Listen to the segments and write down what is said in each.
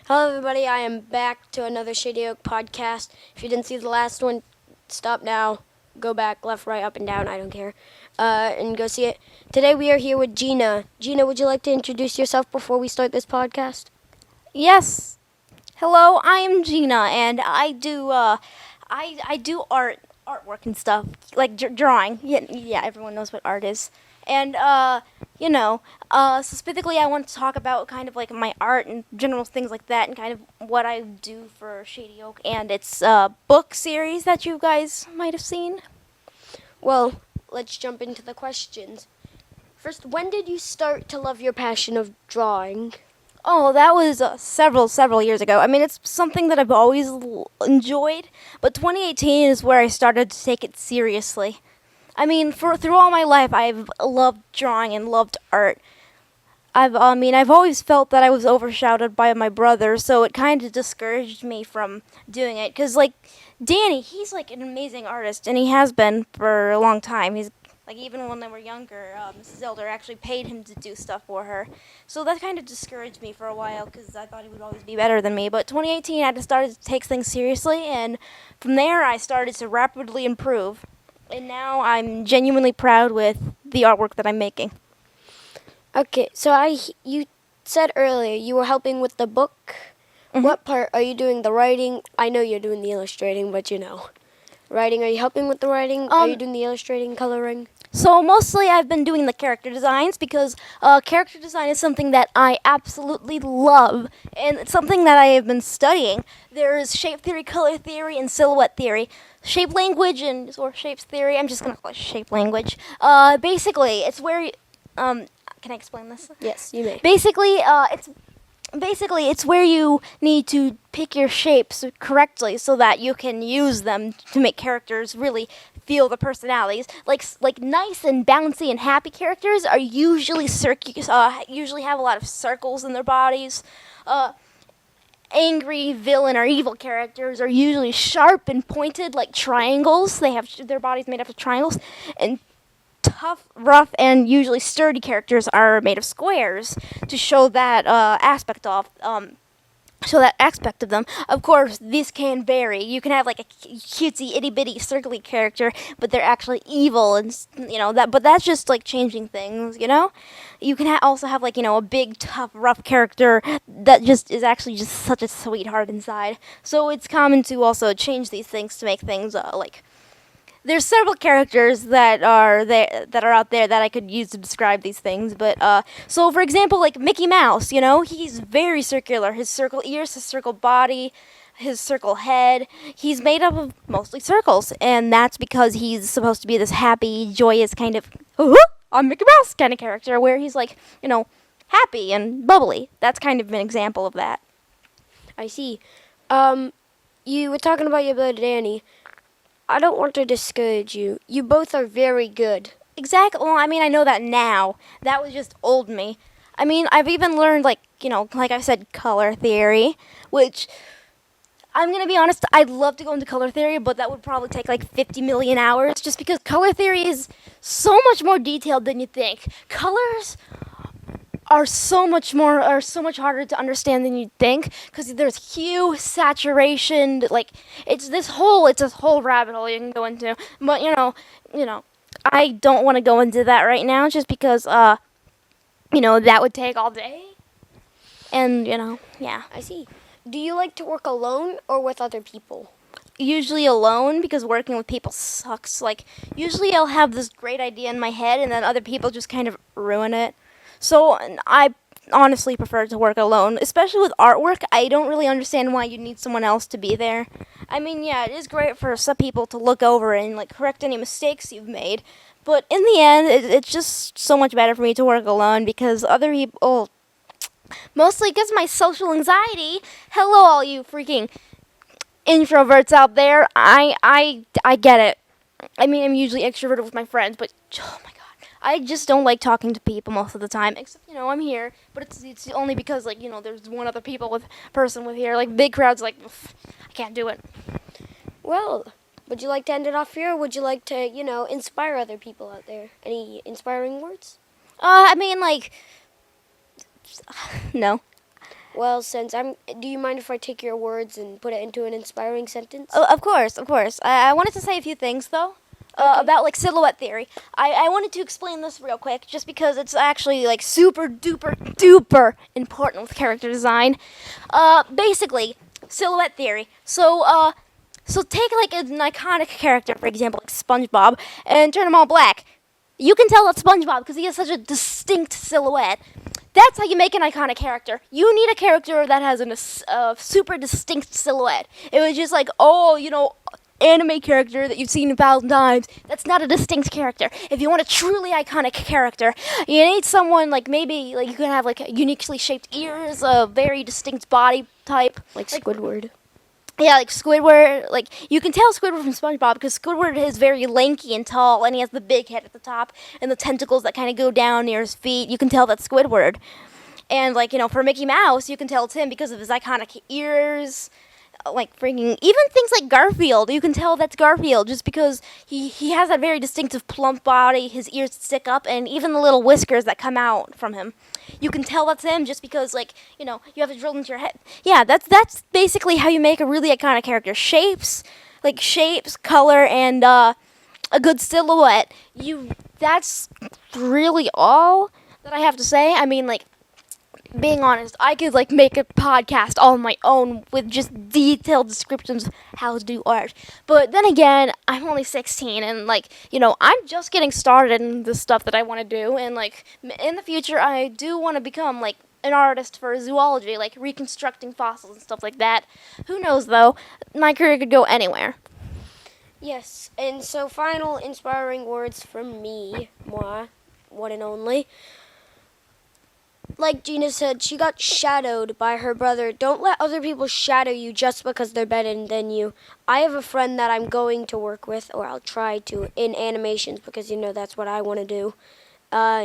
Hello, everybody. I am back to another Shady Oak podcast. If you didn't see the last one, stop now. Go back, left, right, up, and down. I don't care. And go see it. Today we are here with Gina. Gina, would you like to introduce yourself before we start this podcast? Yes. Hello, I am Gina, and I do artwork and stuff like drawing. Yeah, everyone knows what art is. And specifically, I want to talk about kind of like my art and general things like that, and kind of what I do for Shady Oak and its book series that you guys might have seen. Well, let's jump into the questions. First, when did you start to love your passion of drawing? Oh, that was several years ago. I mean, it's something that I've always enjoyed, but 2018 is where I started to take it seriously. I mean, through all my life, I've loved drawing and loved art. I've always felt that I was overshadowed by my brother, so it kind of discouraged me from doing it. Cause like Danny, he's like an amazing artist, and he has been for a long time. He's like even when they were younger, Mrs. Elder actually paid him to do stuff for her. So that kind of discouraged me for a while because I thought he would always be better than me. But 2018, I just started to take things seriously, and from there, I started to rapidly improve. And now I'm genuinely proud with the artwork that I'm making. Okay, so you said earlier you were helping with the book. Mhm. What part are you doing? The writing? I know you're doing the illustrating, but writing. Are you helping with the writing? Are you doing the illustrating, coloring? So mostly I've been doing the character designs because character design is something that I absolutely love, and it's something that I have been studying. There's shape theory, color theory, and silhouette theory. Shape language or shapes theory. I'm just gonna call it shape language. Basically, it's where can I explain this? Yes, you may. Basically, it's where you need to pick your shapes correctly so that you can use them to make characters really feel the personalities. Like nice and bouncy and happy characters are usually usually have a lot of circles in their bodies. Angry villain or evil characters are usually sharp and pointed like triangles. They have their bodies made up of triangles, and tough, rough, and usually sturdy characters are made of squares to show that aspect of them. Of course, these can vary. You can have like a cutesy, itty bitty, circly character, but they're actually evil, and that. But that's just like changing things. You can also have like a big, tough, rough character that just is actually just such a sweetheart inside. So it's common to also change these things to make things like. There's several characters that are out there that I could use to describe these things, but so for example, like Mickey Mouse, he's very circular. His circle ears, his circle body, his circle head. He's made up of mostly circles, and that's because he's supposed to be this happy, joyous kind of I'm Mickey Mouse kind of character where he's like, happy and bubbly. That's kind of an example of that. I see. You were talking about your brother Danny. I don't want to discourage you. You both are very good. Exactly. Well, I mean, I know that now. That was just old me. I mean, I've even learned, like, like I said, color theory, which I'm going to be honest, I'd love to go into color theory, but that would probably take like 50 million hours just because color theory is so much more detailed than you think. Colors are so much harder to understand than you'd think because there's hue, saturation, like it's this whole rabbit hole you can go into. But I don't want to go into that right now just because that would take all day. And yeah. I see. Do you like to work alone or with other people? Usually alone because working with people sucks. Like usually I'll have this great idea in my head and then other people just kind of ruin it. So I honestly prefer to work alone, especially with artwork. I don't really understand why you need someone else to be there. I mean, yeah, it is great for some people to look over and like correct any mistakes you've made, but in the end, it's just so much better for me to work alone because other people, mostly because my social anxiety. Hello, all you freaking introverts out there. I get it. I mean, I'm usually extroverted with my friends, but oh my god. I just don't like talking to people most of the time. Except, I'm here, but it's only because like, there's one other person with here. Like big crowds, like I can't do it. Well, would you like to end it off here, or would you like to, inspire other people out there? Any inspiring words? I mean, like, no. Well, do you mind if I take your words and put it into an inspiring sentence? Oh, of course, of course. I wanted to say a few things though. Okay. About like silhouette theory. I wanted to explain this real quick just because it's actually like super duper important with character design. Basically, silhouette theory. So take like an iconic character, for example, like SpongeBob, and turn him all black. You can tell that's SpongeBob because he has such a distinct silhouette. That's how you make an iconic character. You need a character that has a super distinct silhouette. It was just like, anime character that you've seen 1,000 times. That's not a distinct character. If you want a truly iconic character, you need someone like maybe like you can have like uniquely shaped ears, a very distinct body type, Like Squidward. yeah, like Squidward. Like you can tell Squidward from SpongeBob because Squidward is very lanky and tall, and he has the big head at the top and the tentacles that kind of go down near his feet. You can tell that's Squidward. And like for Mickey Mouse, you can tell it's him because of his iconic ears. Like freaking even things like Garfield, you can tell that's Garfield just because he has that very distinctive plump body. His ears stick up, and even the little whiskers that come out from him. You can tell that's him just because you have it drilled into your head. Yeah, that's basically how you make a really iconic character. Shapes, color, and a good silhouette. That's really all that I have to say. I mean, being honest, I could make a podcast all on my own with just detailed descriptions of how to do art. But then again, I'm only 16 and I'm just getting started in the stuff that I want to do, and in the future I do want to become an artist for zoology, reconstructing fossils and stuff like that. Who knows though? My career could go anywhere. Yes, and so final inspiring words from me, moi, one and only. Like Gina said, she got shadowed by her brother. Don't let other people shadow you just because they're better than you. I have a friend that I'm going to work with, or I'll try to, in animations because, that's what I want to do.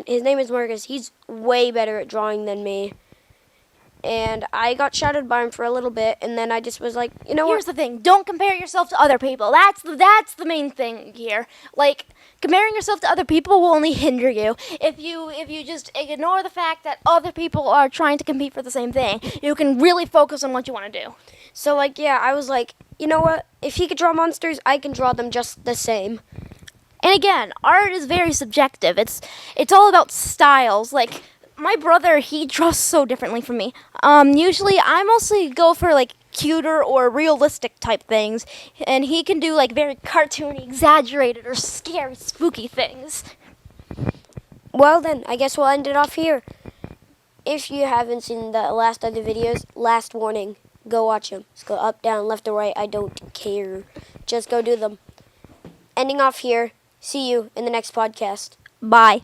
His name is Marcus. He's way better at drawing than me. And I got shadowed by him for a little bit, and then I just was like, Here's the thing. Don't compare yourself to other people. That's the main thing here. Comparing yourself to other people will only hinder you. If you just ignore the fact that other people are trying to compete for the same thing, you can really focus on what you want to do. So, I was like, you know what? If he could draw monsters, I can draw them just the same. And again, art is very subjective. It's all about styles. My brother, he draws so differently from me. Usually I mostly go for cuter or realistic type things, and he can do very cartoony, exaggerated, or scary, spooky things. Well then, I guess we'll end it off here. If you haven't seen the last other videos, last warning, go watch them. Just go up, down, left, or right, I don't care. Just go do them. Ending off here. See you in the next podcast. Bye.